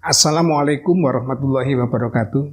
Assalamualaikum warahmatullahi wabarakatuh.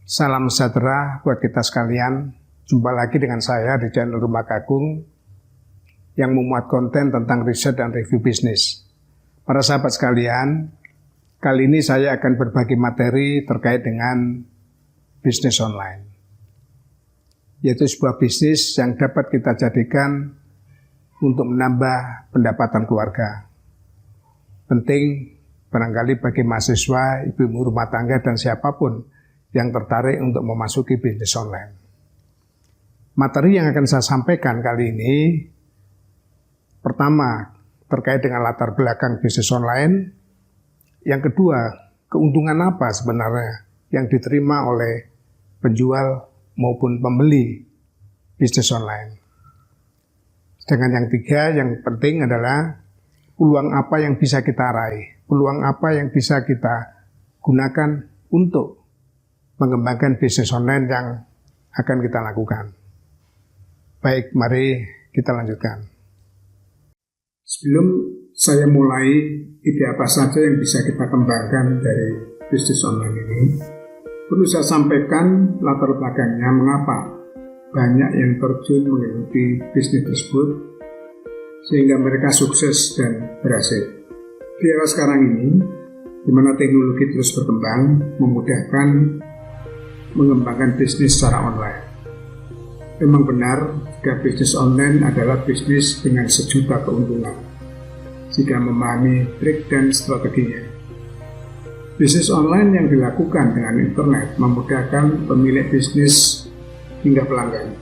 Salam sejahtera buat kita sekalian. Jumpa lagi dengan saya di channel Rumah Kakung yang memuat konten tentang riset dan review bisnis. Para sahabat sekalian, kali ini saya akan berbagi materi terkait dengan bisnis online, yaitu sebuah bisnis yang dapat kita jadikan untuk menambah pendapatan keluarga. Penting barangkali bagi mahasiswa, ibu rumah tangga, dan siapapun yang tertarik untuk memasuki bisnis online. Materi yang akan saya sampaikan kali ini, pertama, terkait dengan latar belakang bisnis online. Yang kedua, keuntungan apa sebenarnya yang diterima oleh penjual maupun pembeli bisnis online. Sedangkan yang tiga, yang penting adalah peluang apa yang bisa kita raih, peluang apa yang bisa kita gunakan untuk mengembangkan bisnis online yang akan kita lakukan. Baik, mari kita lanjutkan. Sebelum saya mulai, ide apa saja yang bisa kita kembangkan dari bisnis online ini, perlu saya sampaikan latar belakangnya mengapa banyak yang terjun mengikuti bisnis tersebut sehingga mereka sukses dan berhasil. Di era sekarang ini, di mana teknologi terus berkembang, memudahkan mengembangkan bisnis secara online. Memang benar, jika bisnis online adalah bisnis dengan sejuta keuntungan, jika memahami trik dan strateginya. Bisnis online yang dilakukan dengan internet memudahkan pemilik bisnis hingga pelanggan.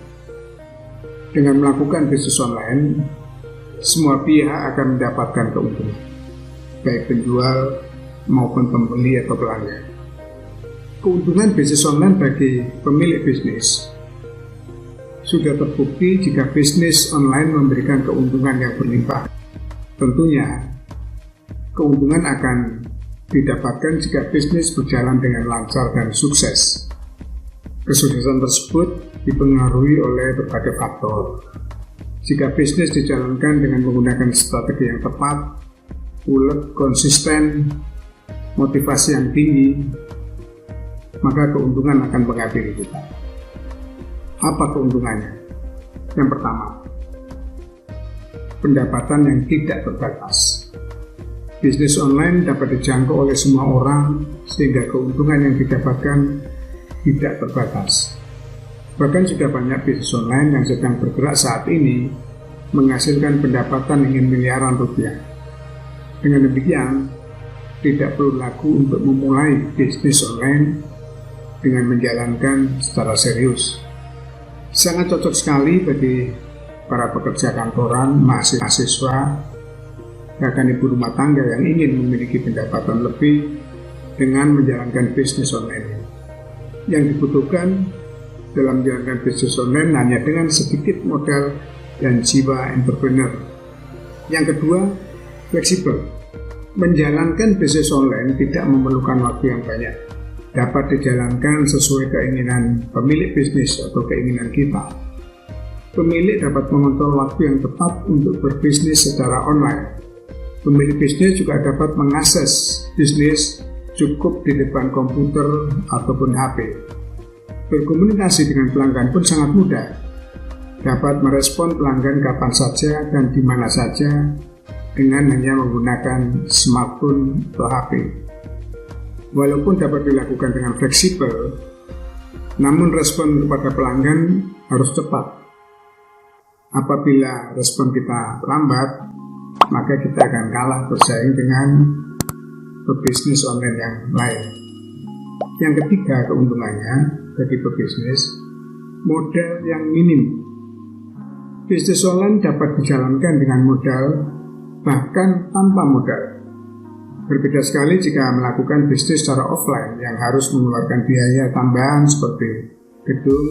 Dengan melakukan bisnis online, semua pihak akan mendapatkan keuntungan, baik penjual maupun pembeli atau pelanggan. Keuntungan bisnis online bagi pemilik bisnis sudah terbukti jika bisnis online memberikan keuntungan yang berlimpah. Tentunya, keuntungan akan didapatkan jika bisnis berjalan dengan lancar dan sukses. Kesuksesan tersebut dipengaruhi oleh berbagai faktor. Jika bisnis dijalankan dengan menggunakan strategi yang tepat, ulet, konsisten, motivasi yang tinggi, maka keuntungan akan menghampiri kita. Apa keuntungannya? Yang pertama, pendapatan yang tidak terbatas. Bisnis online dapat dijangkau oleh semua orang sehingga keuntungan yang didapatkan tidak terbatas. Bahkan sudah banyak bisnis online yang sedang bergerak saat ini menghasilkan pendapatan hingga miliaran rupiah. Dengan demikian, tidak perlu ragu untuk memulai bisnis online dengan menjalankan secara serius. Sangat cocok sekali bagi para pekerja kantoran, mahasiswa, bahkan ibu rumah tangga yang ingin memiliki pendapatan lebih dengan menjalankan bisnis online. Yang dibutuhkan dalam menjalankan bisnis online hanya dengan sedikit modal dan jiwa entrepreneur. Yang kedua, fleksibel. Menjalankan bisnis online tidak memerlukan waktu yang banyak. Dapat dijalankan sesuai keinginan pemilik bisnis atau keinginan kita. Pemilik dapat mengontrol waktu yang tepat untuk berbisnis secara online. Pemilik bisnis juga dapat mengakses bisnis cukup di depan komputer ataupun HP. Berkomunikasi dengan pelanggan pun sangat mudah. Dapat merespon pelanggan kapan saja dan di mana saja dengan hanya menggunakan smartphone atau HP. Walaupun dapat dilakukan dengan fleksibel, namun respon kepada pelanggan harus cepat. Apabila respon kita lambat, maka kita akan kalah bersaing dengan pebisnis online yang lain. Yang ketiga keuntungannya bagi pebisnis, modal yang minim. Bisnis online dapat dijalankan dengan modal, bahkan tanpa modal. Berbeda sekali jika melakukan bisnis secara offline yang harus mengeluarkan biaya tambahan seperti gedung,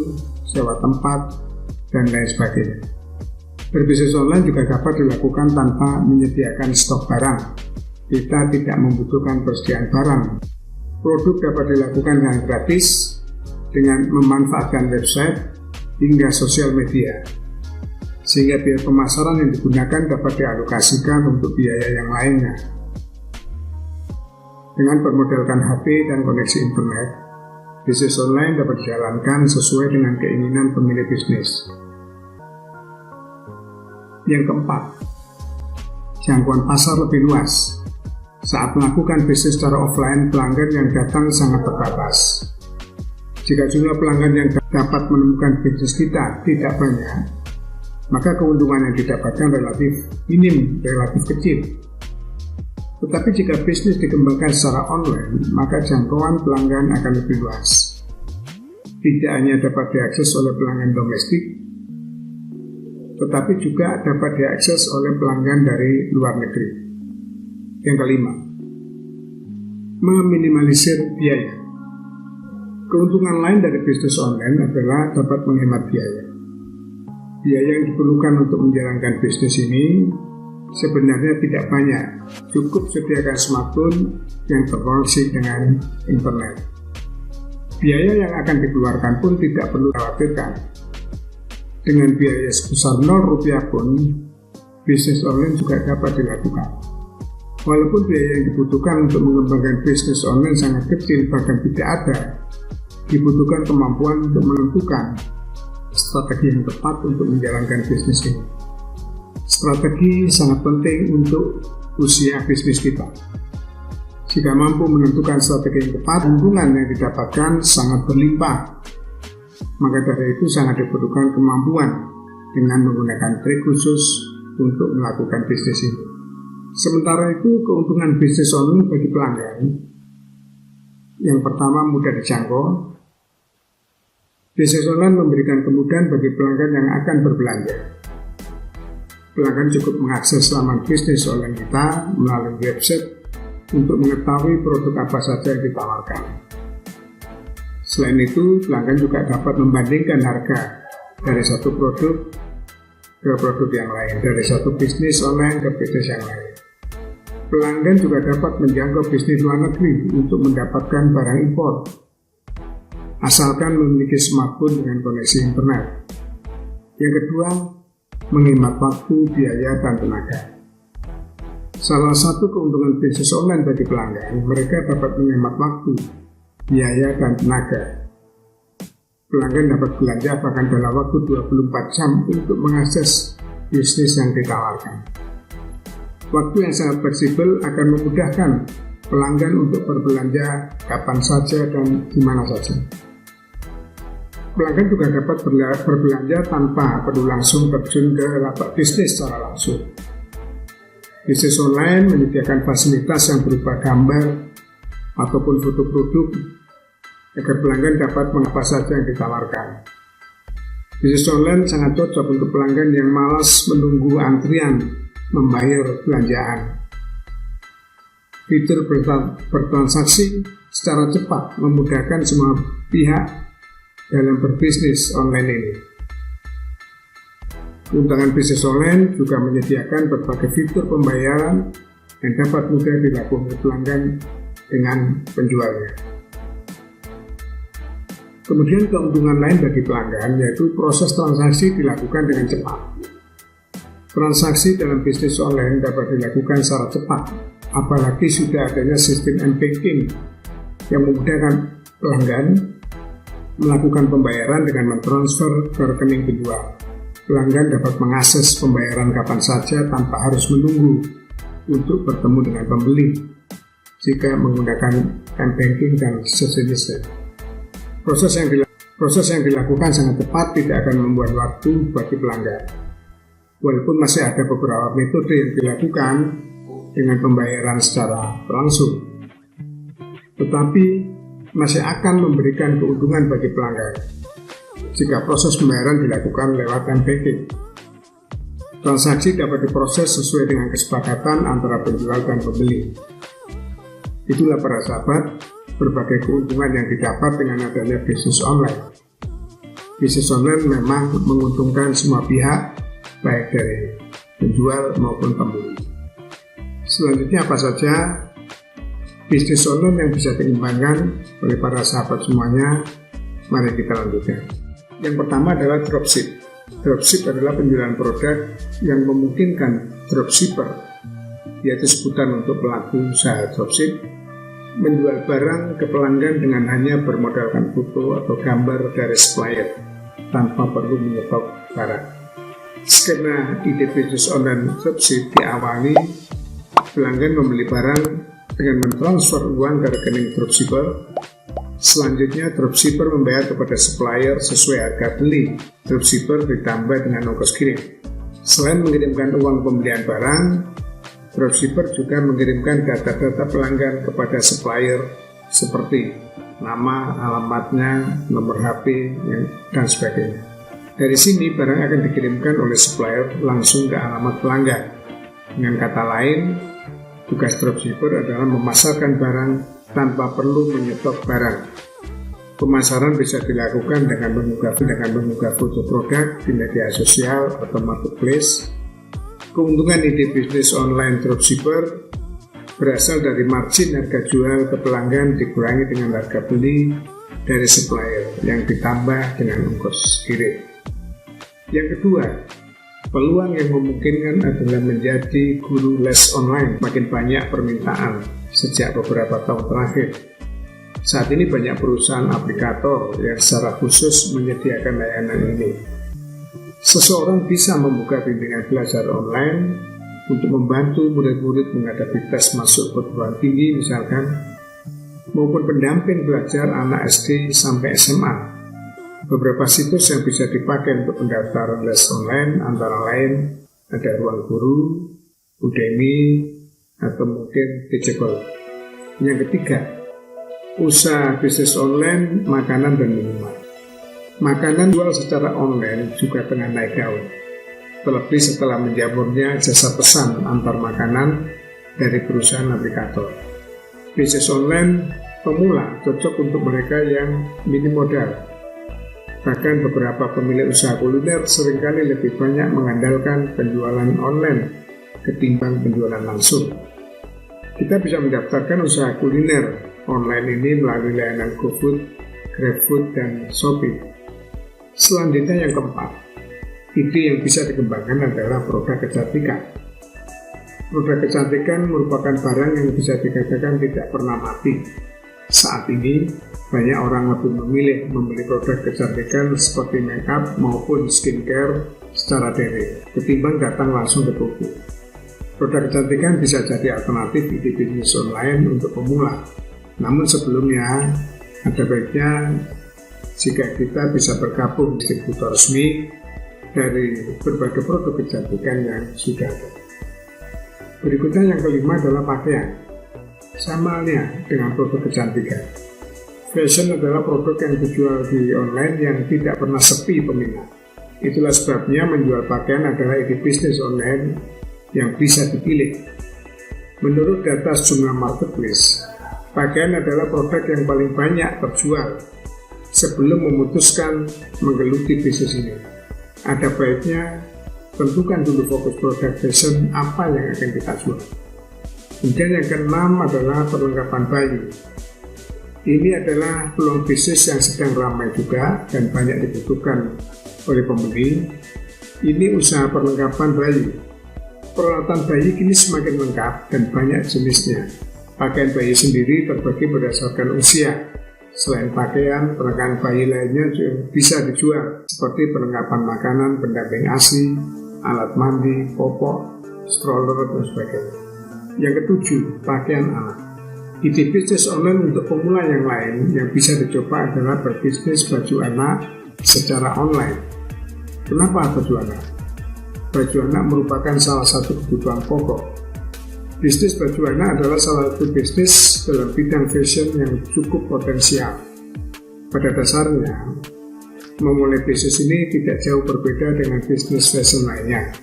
sewa tempat, dan lain sebagainya. Berbisnis online juga dapat dilakukan tanpa menyediakan stok barang. Kita tidak membutuhkan persediaan barang. Produk dapat dilakukan dengan gratis dengan memanfaatkan website hingga sosial media. sehingga biaya pemasaran yang digunakan dapat dialokasikan untuk biaya yang lainnya. Dengan bermodalkan HP dan koneksi internet, bisnis online dapat dijalankan sesuai dengan keinginan pemilik bisnis. Yang keempat, jangkauan pasar lebih luas. Saat melakukan bisnis secara offline, pelanggan yang datang sangat terbatas. Jika jumlah pelanggan yang dapat menemukan bisnis kita tidak banyak, maka keuntungan yang didapatkan relatif minim, relatif kecil. Tetapi jika bisnis dikembangkan secara online, maka jangkauan pelanggan akan lebih luas. Tidak hanya dapat diakses oleh pelanggan domestik, tetapi juga dapat diakses oleh pelanggan dari luar negeri. Yang kelima, meminimalisir biaya. Keuntungan lain dari bisnis online adalah dapat menghemat biaya. Biaya yang diperlukan untuk menjalankan bisnis ini sebenarnya tidak banyak, cukup sediakan smartphone yang terkoneksi dengan internet. Biaya yang akan dikeluarkan pun tidak perlu khawatirkan. Dengan biaya sebesar Rp0 pun, bisnis online juga dapat dilakukan. Walaupun biaya yang dibutuhkan untuk mengembangkan bisnis online sangat kecil, bahkan tidak ada, dibutuhkan kemampuan untuk menentukan strategi yang tepat untuk menjalankan bisnis ini. Strategi sangat penting untuk usia bisnis kita. Jika mampu menentukan strategi yang tepat, keuntungan yang didapatkan sangat berlimpah. Maka dari itu sangat diperlukan kemampuan dengan menggunakan trik khusus untuk melakukan bisnis ini. Sementara itu, keuntungan bisnis online bagi pelanggan yang pertama, mudah dijangkau. Bisnis online memberikan kemudahan bagi pelanggan yang akan berbelanja. Pelanggan cukup mengakses laman bisnis online kita melalui website untuk mengetahui produk apa saja yang ditawarkan. Selain itu, pelanggan juga dapat membandingkan harga dari satu produk ke produk yang lain, dari satu bisnis online ke bisnis yang lain. Pelanggan juga dapat menjangkau bisnis luar negeri untuk mendapatkan barang impor, asalkan memiliki smartphone dengan koneksi internet. Yang kedua, menghemat waktu, biaya, dan tenaga. Salah satu keuntungan bisnis online bagi pelanggan, mereka dapat menghemat waktu, biaya, dan tenaga. Pelanggan dapat belanja bahkan dalam waktu 24 jam untuk mengakses bisnis yang ditawarkan. Waktu yang sangat fleksibel akan memudahkan pelanggan untuk berbelanja kapan saja dan di mana saja. Pelanggan juga dapat berbelanja tanpa perlu langsung terjun ke lapak bisnis secara langsung. Bisnis online menyediakan fasilitas yang berupa gambar ataupun foto produk agar pelanggan dapat mengapa saja yang ditawarkan. Bisnis online sangat cocok untuk pelanggan yang malas menunggu antrian membayar belanjaan. Fitur bertransaksi secara cepat memudahkan semua pihak dalam berbisnis online ini. Keuntungan bisnis online juga menyediakan berbagai fitur pembayaran yang dapat mudah dilakukan pelanggan dengan penjualnya. Kemudian keuntungan lain bagi pelanggan yaitu proses transaksi dilakukan dengan cepat. Transaksi dalam bisnis online dapat dilakukan secara cepat, apalagi sudah adanya sistem m-banking yang memudahkan pelanggan melakukan pembayaran dengan mentransfer ke rekening penjual. Pelanggan dapat mengakses pembayaran kapan saja tanpa harus menunggu untuk bertemu dengan pembeli jika menggunakan m-banking dan sejenisnya. Proses yang dilakukan sangat tepat, tidak akan membuat waktu bagi pelanggan. Walaupun masih ada beberapa metode yang dilakukan dengan pembayaran secara langsung, tetapi masih akan memberikan keuntungan bagi pelanggan jika proses pembayaran dilakukan lewat m-banking. Transaksi dapat diproses sesuai dengan kesepakatan antara penjual dan pembeli. Itulah para sahabat, berbagai keuntungan yang didapat dengan adanya bisnis online. Bisnis online memang menguntungkan semua pihak, baik dari penjual maupun pembeli. Selanjutnya apa saja bisnis online yang bisa dikembangkan oleh para sahabat semuanya? Mari kita lanjutkan. Yang pertama adalah dropship. Dropship adalah penjualan produk yang memungkinkan dropshipper, yaitu sebutan untuk pelaku usaha dropship, menjual barang ke pelanggan dengan hanya bermodalkan foto atau gambar dari supplier tanpa perlu menyetok barang. Skema ide bisnis online dropship diawali pelanggan membeli barang dengan mentransfer uang ke rekening dropshipper. Selanjutnya dropshipper membayar kepada supplier sesuai harga beli. Dropshipper ditambah dengan ongkos kirim. Selain mengirimkan uang pembelian barang, dropshipper juga mengirimkan data-data pelanggan kepada supplier seperti nama, alamatnya, nomor HP, dan sebagainya. Dari sini barang akan dikirimkan oleh supplier langsung ke alamat pelanggan. Dengan kata lain, tugas dropshipper adalah memasarkan barang tanpa perlu menyetok barang. Pemasaran bisa dilakukan dengan mengunggah foto produk di media sosial atau marketplace. Keuntungan ide bisnis online dropshipper berasal dari margin harga jual ke pelanggan dikurangi dengan harga beli dari supplier yang ditambah dengan ongkos kirim. Yang kedua, peluang yang memungkinkan adalah menjadi guru les online. Makin banyak permintaan sejak beberapa tahun terakhir. Saat ini banyak perusahaan aplikator yang secara khusus menyediakan layanan ini. Seseorang bisa membuka bimbingan belajar online untuk membantu murid-murid menghadapi tes masuk perguruan tinggi misalkan, maupun pendamping belajar anak SD sampai SMA. Beberapa situs yang bisa dipakai untuk pendaftaran les online antara lain ada Ruang Guru, Udemy, atau mungkin Teachable. Yang ketiga, usaha bisnis online makanan dan minuman. Makanan jual secara online juga tengah naik daun, terlebih setelah menjamurnya jasa pesan antar makanan dari perusahaan aplikator. Bisnis online pemula cocok untuk mereka yang minim modal. Bahkan beberapa pemilik usaha kuliner seringkali lebih banyak mengandalkan penjualan online ketimbang penjualan langsung. Kita bisa mendaftarkan usaha kuliner online ini melalui layanan GoFood, GrabFood, dan Shopee. Selanjutnya yang keempat, ide yang bisa dikembangkan adalah produk kecantikan. Produk kecantikan merupakan barang yang bisa dikatakan tidak pernah mati. Saat ini, banyak orang lebih memilih membeli produk kecantikan seperti makeup maupun skincare secara daring ketimbang datang langsung ke toko. Produk kecantikan bisa jadi alternatif ide bisnis online untuk pemula. Namun sebelumnya, ada baiknya jika kita bisa bergabung distributor resmi dari berbagai produk kecantikan yang sudah ada. Berikutnya yang kelima adalah pakaian. Sama halnya dengan produk kecantikan. Fashion adalah produk yang dijual di online yang tidak pernah sepi peminat. Itulah sebabnya menjual pakaian adalah ide bisnis online yang bisa dipilih. Menurut data sejumlah marketplace, pakaian adalah produk yang paling banyak terjual. Sebelum memutuskan menggeluti bisnis ini, ada baiknya tentukan dulu fokus produk fashion apa yang akan kita jual. Kemudian yang keenam adalah perlengkapan bayi. Ini adalah peluang bisnis yang sedang ramai juga dan banyak dibutuhkan oleh pembeli. Ini usaha perlengkapan bayi. Peralatan bayi kini semakin lengkap dan banyak jenisnya. Pakaian bayi sendiri terbagi berdasarkan usia. Selain pakaian, perlengkapan bayi lainnya juga bisa dijual seperti perlengkapan makanan, pendamping ASI, alat mandi, popok, stroller, dan sebagainya. Yang ketujuh, pakaian anak. Ide bisnis online untuk pemula yang lain yang bisa dicoba adalah berbisnis baju anak secara online. Kenapa baju anak? Baju anak merupakan salah satu kebutuhan pokok. Bisnis baju anak adalah salah satu bisnis dalam bidang fashion yang cukup potensial. Pada dasarnya, memulai bisnis ini tidak jauh berbeda dengan bisnis fashion lainnya.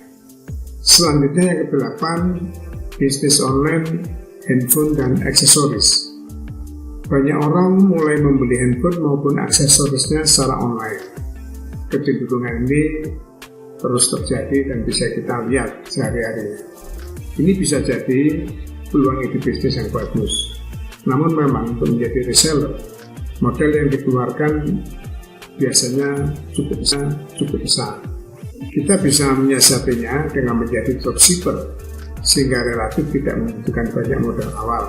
Selanjutnya yang ke-8, bisnis online, handphone, dan aksesoris. Banyak orang mulai membeli handphone maupun aksesorisnya secara online. Kecenderungan ini terus terjadi dan bisa kita lihat sehari-hari. Ini bisa jadi peluang ide bisnis yang bagus. Namun memang untuk menjadi reseller, modal yang dikeluarkan biasanya cukup besar. Kita bisa menyiasatinya dengan menjadi dropshipper, sehingga relatif tidak membutuhkan banyak modal awal.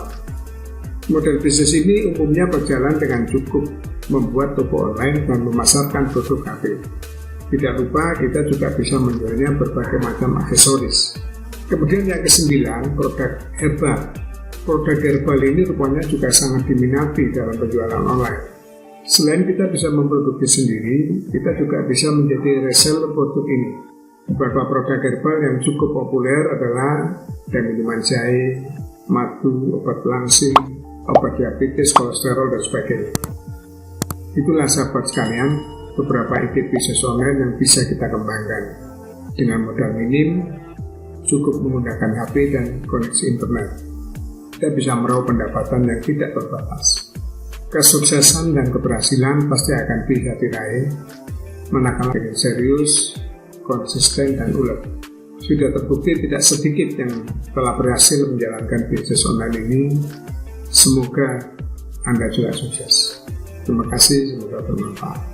Model bisnis ini umumnya berjalan dengan cukup membuat toko online dan memasarkan produk HP. Tidak lupa kita juga bisa menjualnya berbagai macam aksesoris. Kemudian yang ke-9, produk herbal. Produk herbal ini rupanya juga sangat diminati dalam penjualan online. Selain kita bisa memproduksi sendiri, kita juga bisa menjadi reseller produk ini. Beberapa produk herbal yang cukup populer adalah minuman jahe, madu, obat langsing, obat diabetes, kolesterol, dan sebagainya. Itulah sahabat sekalian, beberapa ide bisnis online yang bisa kita kembangkan. Dengan modal minim, cukup menggunakan HP dan koneksi internet. Kita bisa meraup pendapatan yang tidak terbatas. Kesuksesan dan keberhasilan pasti akan bisa diraih manakala dengan serius, konsisten, dan ulet. Sudah terbukti tidak sedikit yang telah berhasil menjalankan bisnis online ini. Semoga Anda juga sukses. Terima kasih, semoga bermanfaat.